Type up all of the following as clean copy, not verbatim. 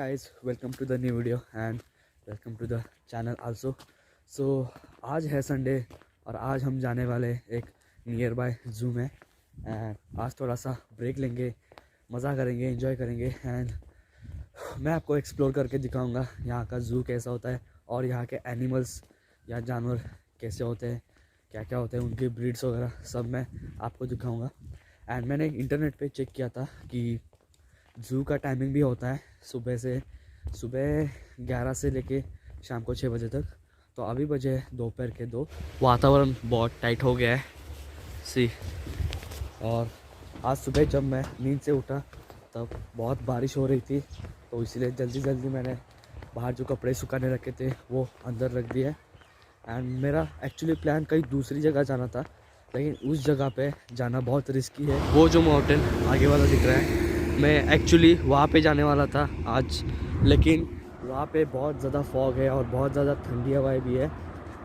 guys, welcome to the new video and welcome to the channel also. So आज है Sunday और आज हम जाने वाले एक नियर बाय ज़ू में एंड आज थोड़ा सा ब्रेक लेंगे, मज़ा करेंगे, एंजॉय करेंगे एंड मैं आपको एक्सप्लोर करके दिखाऊंगा यहाँ का ज़ू कैसा होता है और यहाँ के एनिमल्स या जानवर कैसे होते हैं, क्या क्या होते हैं, उनकी ब्रीड्स वगैरह सब मैं आपको दिखाऊंगा। एंड मैंने इंटरनेट पे चेक किया था कि ज़ू का टाइमिंग भी होता है सुबह 11 से लेके शाम को 6 बजे तक। तो अभी बजे दोपहर के 2। वातावरण बहुत टाइट हो गया है सी। और आज सुबह जब मैं नींद से उठा तब बहुत बारिश हो रही थी, तो इसलिए जल्दी मैंने बाहर जो कपड़े सुखाने रखे थे वो अंदर रख दिए। एंड मेरा एक्चुअली प्लान कहीं दूसरी जगह जाना था, लेकिन उस जगह पे जाना बहुत रिस्की है। वो जो माउंटेन आगे वाला दिख रहा है, मैं एक्चुअली वहाँ पे जाने वाला था आज, लेकिन वहाँ पे बहुत ज़्यादा फॉग है और बहुत ज़्यादा ठंडी हवाएं भी है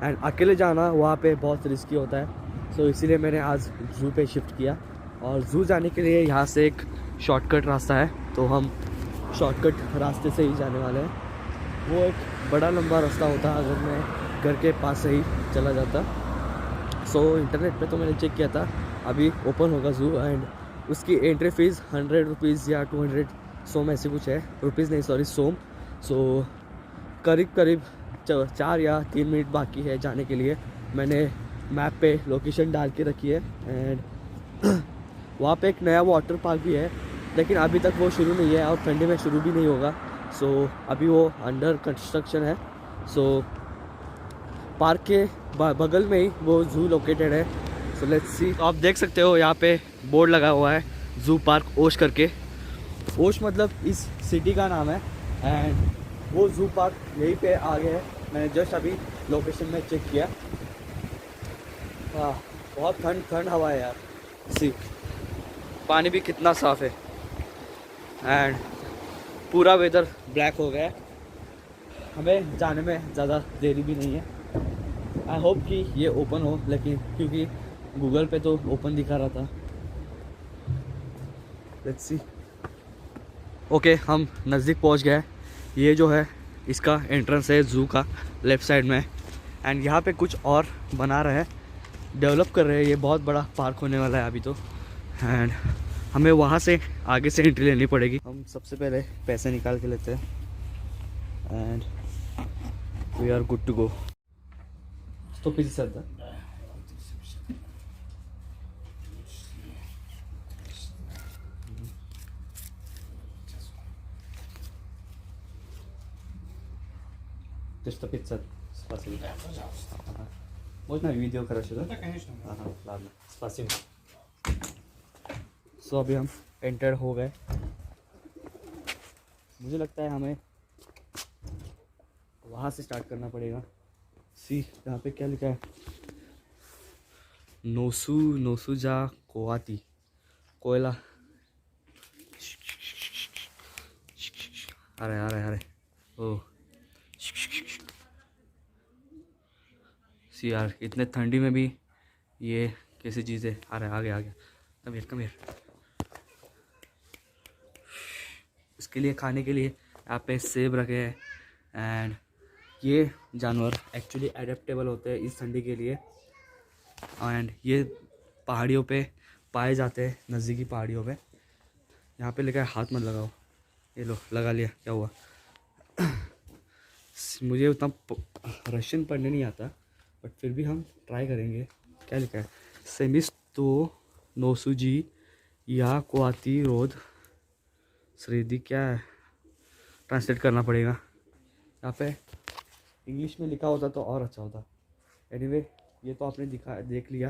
एंड अकेले जाना वहाँ पे बहुत रिस्की होता है। सो इसीलिए मैंने आज ज़ू पे शिफ्ट किया और ज़ू जाने के लिए यहाँ से एक शॉर्टकट रास्ता है, तो हम शॉर्टकट रास्ते से ही जाने वाले हैं। वो एक बड़ा लंबा रास्ता होता अगर मैं घर के पास से ही चला जाता। सो इंटरनेट पे तो मैंने चेक किया था, अभी ओपन होगा ज़ू एंड उसकी एंट्री फ़ीस 100 रुपीज़ या 200 सोम ऐसे कुछ है, रुपीज़ नहीं सॉरी सोम। सो करीब 4 या 3 मिनट बाकी है जाने के लिए। मैंने मैप पे लोकेशन डाल के रखी है एंड वहाँ पे एक नया वाटर पार्क भी है, लेकिन अभी तक वो शुरू नहीं है और ठंडी में शुरू भी नहीं होगा। सो अभी वो अंडर कंस्ट्रक्शन है। सो पार्क के बगल में ही वो ज़ू लोकेटेड है। So let's see. तो आप देख सकते हो यहाँ पे बोर्ड लगा हुआ है ज़ू पार्क ओश करके। ओश मतलब इस सिटी का नाम है एंड वो ज़ू पार्क यहीं पे आगे है। मैंने जस्ट अभी लोकेशन में चेक किया। हाँ, बहुत ठंड हवा है यार सी। पानी भी कितना साफ़ है एंड पूरा वेदर ब्लैक हो गया है। हमें जाने में ज़्यादा देरी भी नहीं है। आई होप कि ये ओपन हो, लेकिन क्योंकि गूगल पे तो ओपन दिखा रहा था। Let's see. ओके, हम नज़दीक पहुंच गए। ये जो है इसका एंट्रेंस है ज़ू का लेफ़्ट साइड में एंड यहाँ पे कुछ और बना रहे हैं, डेवलप कर रहे हैं। ये बहुत बड़ा पार्क होने वाला है अभी तो एंड हमें वहाँ से आगे से एंट्री लेनी पड़ेगी। हम सबसे पहले पैसे निकाल के लेते हैं and we are good to go. तो पीछे सर Też to 500. Spasibo. Да, пожалуйста. Ага. Можно видео, короче, да? Да, конечно. हाँ ладно, спасибо। सो अभी हम एंटर हो गए। मुझे लगता है हमें वहाँ से स्टार्ट करना पड़ेगा। सी यहाँ पे क्या लिखा है, नोसुजा कोआती कोयला। अरे ओ सी यार, इतने ठंडी में भी ये कैसी चीज़ है। अरे आगे कम हियर। इसके लिए खाने के लिए यहाँ पे सेब रखे हैं एंड ये जानवर एक्चुअली एडेप्टेबल होते हैं इस ठंडी के लिए एंड ये पहाड़ियों पे पाए जाते हैं, नज़दीकी पहाड़ियों पे। यहाँ पे लिखा है हाथ मत लगाओ। ये लो लगा लिया, क्या हुआ। मुझे उतना रशियन पढ़ने नहीं आता, बट फिर भी हम ट्राई करेंगे। क्या लिखा है, सेमिस्तो नोसुजी या कोआती रोड श्रीदी, क्या है, ट्रांसलेट करना पड़ेगा। यहाँ पे इंग्लिश में लिखा होता तो और अच्छा होता। एनीवे, ये तो आपने देख लिया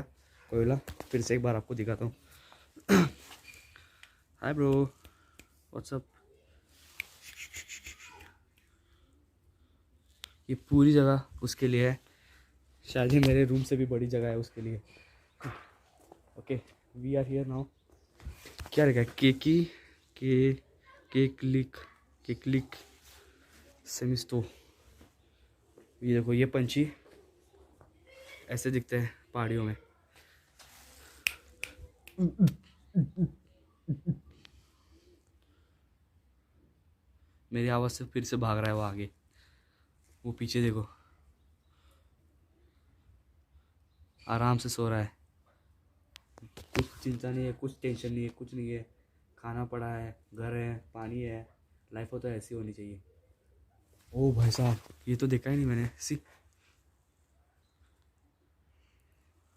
कोयला, फिर से एक बार आपको दिखाता हूँ। Hi bro, what's up. ये पूरी जगह उसके लिए है, शायद ये मेरे रूम से भी बड़ी जगह है उसके लिए। Okay, we are here now. क्या लिखा है, केकलिक सेमिस्तो। ये देखो, ये पंछी ऐसे दिखते हैं पहाड़ियों में। मेरी आवाज़ से फिर से भाग रहा है वो आगे। वो पीछे देखो, आराम से सो रहा है, कुछ चिंता नहीं है, कुछ टेंशन नहीं है, कुछ नहीं है। खाना पड़ा है, घर है, पानी है। लाइफ हो तो ऐसी होनी चाहिए। ओ भाई साहब, ये तो देखा ही नहीं मैंने। सी,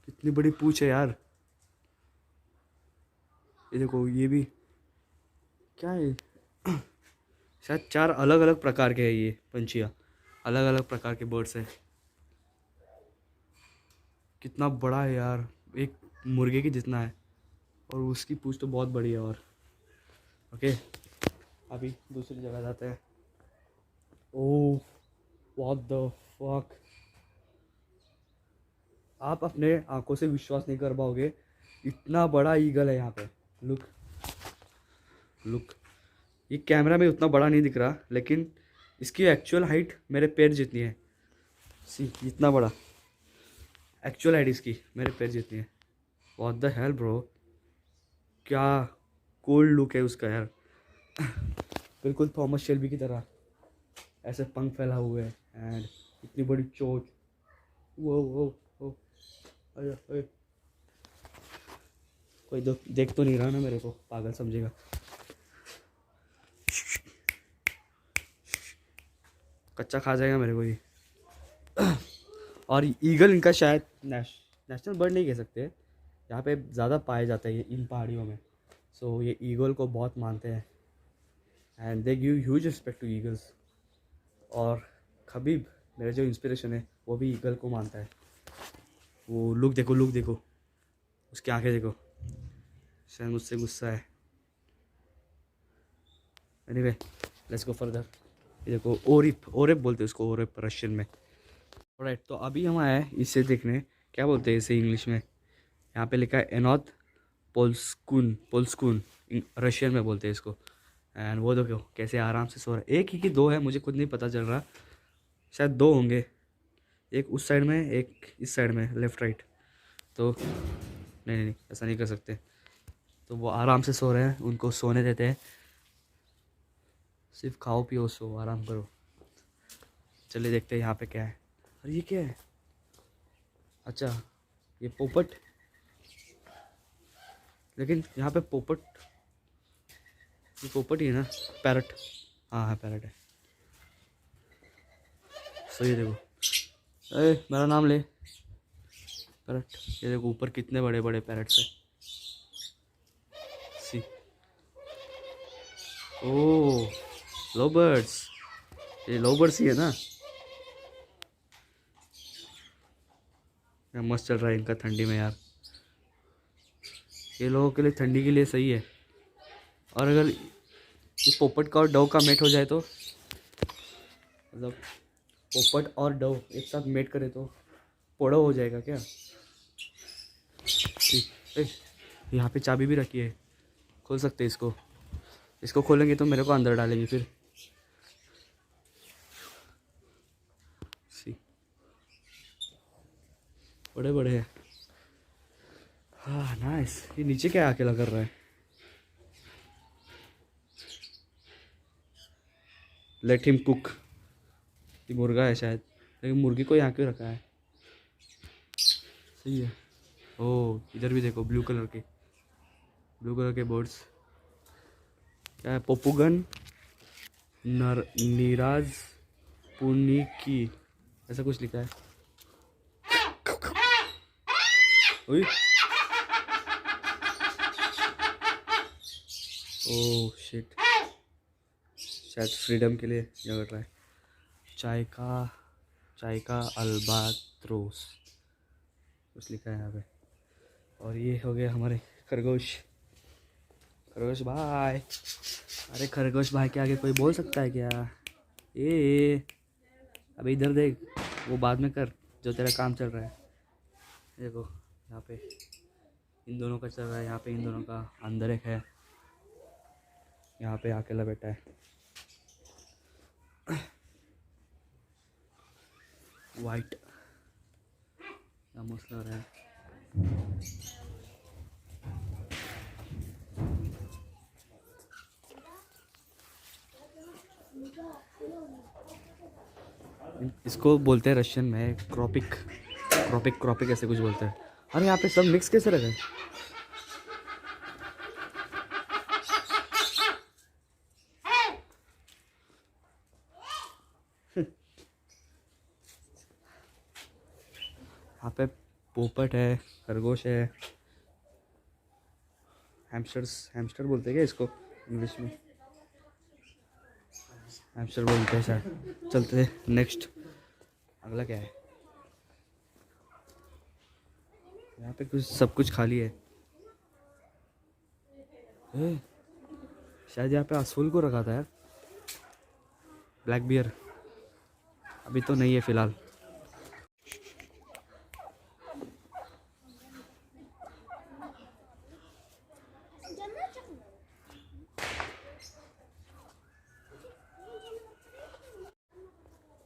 कितनी बड़ी पूंछ है यार। ये देखो, ये भी क्या है? शायद 4 अलग अलग प्रकार के हैं ये पंछियाँ, अलग अलग प्रकार के बर्ड्स हैं। कितना बड़ा है यार, एक मुर्गे की जितना है, और उसकी पूंछ तो बहुत बड़ी है। और ओके, अभी दूसरी जगह जाते हैं। ओह, व्हाट द फक! आप अपने आंखों से विश्वास नहीं कर पाओगे, इतना बड़ा ईगल है यहाँ पे। Look, look. ये कैमरा में उतना बड़ा नहीं दिख रहा, लेकिन इसकी एक्चुअल हाइट मेरे पैर जितनी है। सी, इतना बड़ा। एक्चुअल हाइट इसकी मेरे पैर जितनी है। व्हाट द हेल ब्रो, क्या कूल लुक है उसका यार। बिल्कुल थॉमस शेल्बी की तरह, ऐसे पंख फैला हुए है, एंड इतनी बड़ी चोंच। वो अरे अरे, कोई देख तो नहीं रहा ना मेरे को, पागल समझेगा। कच्चा खा जाएगा मेरे को ये। और ईगल इनका शायद नेशनल बर्ड नहीं कह सकते, यहाँ पे ज़्यादा पाए जाते हैं ये इन पहाड़ियों में। सो ये ईगल को बहुत मानते हैं, and they give huge respect to eagles. और खबीब, मेरा जो इंस्पिरेशन है, वो भी ईगल को मानता है। वो लुक देखो, लुक देखो, उसकी आंखें देखो, शायद मुझसे गुस्सा है। Anyway, let's go further. ये देखो, ओरिप, ओरिप बोलते हैं उसको, ओरिप रशियन में। राइट, तो अभी हम आए हैं इसे देखने, क्या बोलते हैं इसे इंग्लिश में। यहाँ पे लिखा है एनोथ पोल्स्कुन, पोल्स्कुन रशियन में बोलते हैं इसको। एंड वो देखो कैसे आराम से सो रहा है। एक ही कि दो है, मुझे खुद नहीं पता चल रहा, शायद 2 होंगे, एक उस साइड में, एक इस साइड में, लेफ़्ट राइट। तो नहीं नहीं नहीं, ऐसा नहीं कर सकते। तो वो आराम से सो रहे हैं, उनको सोने देते हैं। सिर्फ खाओ पियो सो, आराम करो। चलिए देखते हैं यहाँ पे क्या है। अरे ये क्या है? अच्छा, ये पोपट। लेकिन यहाँ पे पोपट, ये पोपट ही है ना? पैरट, हाँ हाँ पैरट है। सो ये देखो, अरे मेरा नाम ले, पैरट। ये देखो ऊपर कितने बड़े बड़े पैरट्स है। सी, ओह, लोबर्ड्स। ये लोबर्ड्स ही है ना? मस्त चल रहा है इनका ठंडी में यार। ये लोगों के लिए ठंडी के लिए सही है। और अगर ये पोपट का और डव का मेट हो जाए तो, मतलब पोपट और डव एक साथ मेट करे तो पोड़ो हो जाएगा क्या? ठीक, यहाँ पे चाबी भी रखी है, खोल सकते हैं इसको। इसको खोलेंगे तो मेरे को अंदर डालेंगे फिर। सी, बड़े बड़े हैं। हाँ नाइस। ये नीचे क्या अकेला कर रहा है? Let him cook. ये मुर्गा है शायद, लेकिन मुर्गी को यहाँ क्यों रखा है? सही है। ओह, इधर भी देखो, ब्लू कलर के बर्ड्स। क्या है? पोपुगन नीराज पुनिकी, ऐसा कुछ लिखा है। ओह शिट, शायद फ्रीडम के लिए झगड़ रहा है। चाय का अल्बात्रोस कुछ लिखा है यहाँ पे। और ये हो गया हमारे खरगोश। खरगोश भाई, अरे खरगोश भाई के आगे कोई बोल सकता है क्या? ये अबे इधर देख, वो बाद में कर जो तेरा काम चल रहा है। देखो यहाँ पे इन दोनों का चल रहा है, यहाँ पे इन दोनों का। अंदर एक है, यहाँ पे अकेला बैठा है। वाइट, क्या मस्त लग रहा है। इसको बोलते हैं रशियन में क्रॉपिक क्रॉपिक क्रॉपिक ऐसे कुछ बोलते हैं। अरे यहाँ पे सब मिक्स कैसे रखे? यहाँ पे पोपट है, खरगोश है, हैमस्टर बोलते हैं क्या इसको इंग्लिश में? हैमस्टर बोलते हैं शायद। चलते हैं नेक्स्ट, अगला क्या है? यहाँ पे कुछ सब कुछ खाली है। शायद यहाँ पे असफुल को रखा था यार, ब्लैक बियर। अभी तो नहीं है फिलहाल।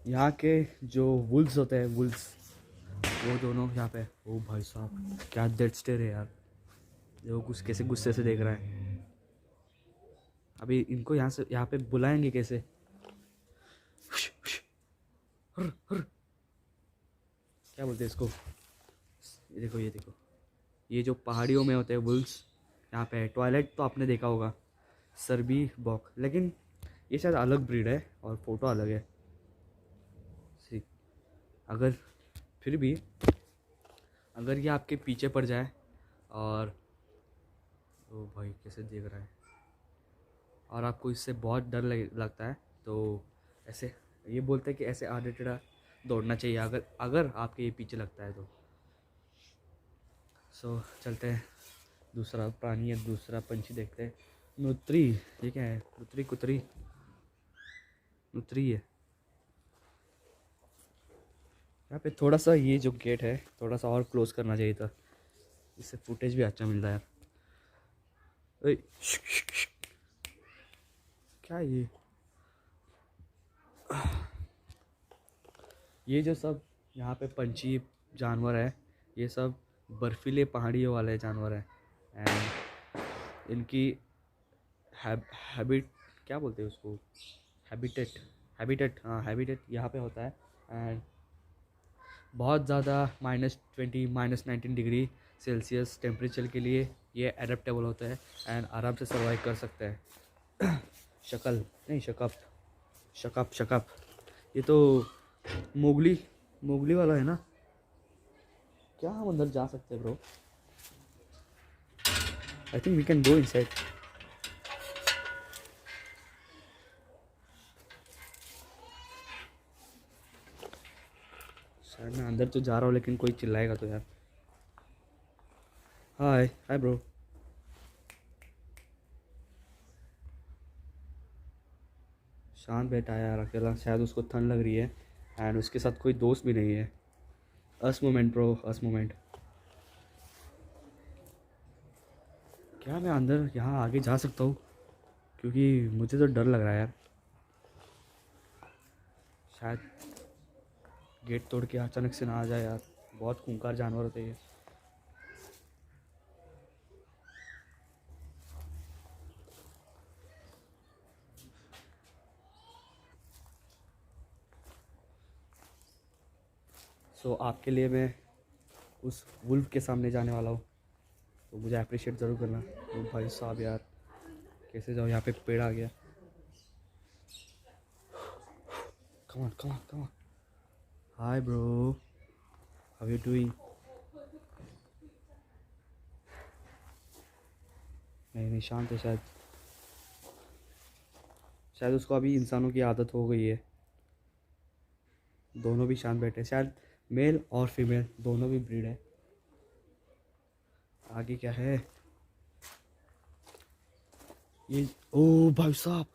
यहाँ के जो वुल्स होते हैं, वुल्स, वो दोनों यहाँ पे। ओ भाई साहब क्या डेड स्टेयर है यार, देखो कुछ कैसे गुस्से से देख रहा है। अभी इनको यहाँ पे बुलाएंगे कैसे? हर, हर। क्या बोलते हैं इसको? ये देखो, ये देखो, ये जो पहाड़ियों में होते हैं वुल्स, यहाँ पे टॉयलेट तो आपने देखा होगा, सर्बी बॉक, लेकिन ये शायद अलग ब्रीड है और फोटो अलग है। अगर फिर भी अगर ये आपके पीछे पड़ जाए और ओ भाई कैसे देख रहा है, और आपको इससे बहुत डर लगता है, तो ऐसे ये बोलते हैं कि ऐसे आधे टेढ़ा दौड़ना चाहिए अगर आपके ये पीछे लगता है तो। सो चलते हैं, दूसरा प्राणी है, दूसरा पंछी देखते हैं। नुत्री, ये क्या है? नुत्री कुतरी, नुत्री है। यहाँ पे थोड़ा सा ये जो गेट है थोड़ा सा और क्लोज करना चाहिए था, इससे फुटेज भी अच्छा मिलता है यार। क्या ये जो सब यहाँ पे पंछी जानवर है, ये सब बर्फीले पहाड़ियों वाले जानवर हैं। एंड इनकी हैबिट क्या बोलते हैं उसको? हैबिटेट हाँ, हैबिटेट यहाँ पे होता है। एंड बहुत ज़्यादा -20 -19 डिग्री सेल्सियस टेम्परेचर के लिए ये एडेप्टेबल होता है एंड आराम से सर्वाइव कर सकते हैं। शकप, ये तो मोगली वाला है ना? क्या हम अंदर जा सकते हैं bro? I think we can go inside. शायद मैं अंदर तो जा रहा हूँ लेकिन कोई चिल्लाएगा तो यार। Hi bro. शांत बैठा है यार अकेला, शायद उसको ठंड लग रही है एंड उसके साथ कोई दोस्त भी नहीं है। अस मोमेंट ब्रो, अस मोमेंट। क्या मैं अंदर यहाँ आगे जा सकता हूँ? क्योंकि मुझे तो डर लग रहा है यार, शायद गेट तोड़ के अचानक से ना आ जाए यार। बहुत खूंखार जानवर होते हैं। सो आपके लिए मैं उस वुल्फ के सामने जाने वाला हूँ, तो मुझे अप्रिशिएट ज़रूर करना। तो भाई साहब यार कैसे जाओ, यहाँ पे पेड़ आ गया। Come on. Hi bro, how you doing? नहीं शांत है शायद उसको अभी इंसानों की आदत हो गई है। दोनों भी शांत बैठे, शायद मेल और फीमेल दोनों भी ब्रीड है। आगे क्या है ये? ओ भाई साहब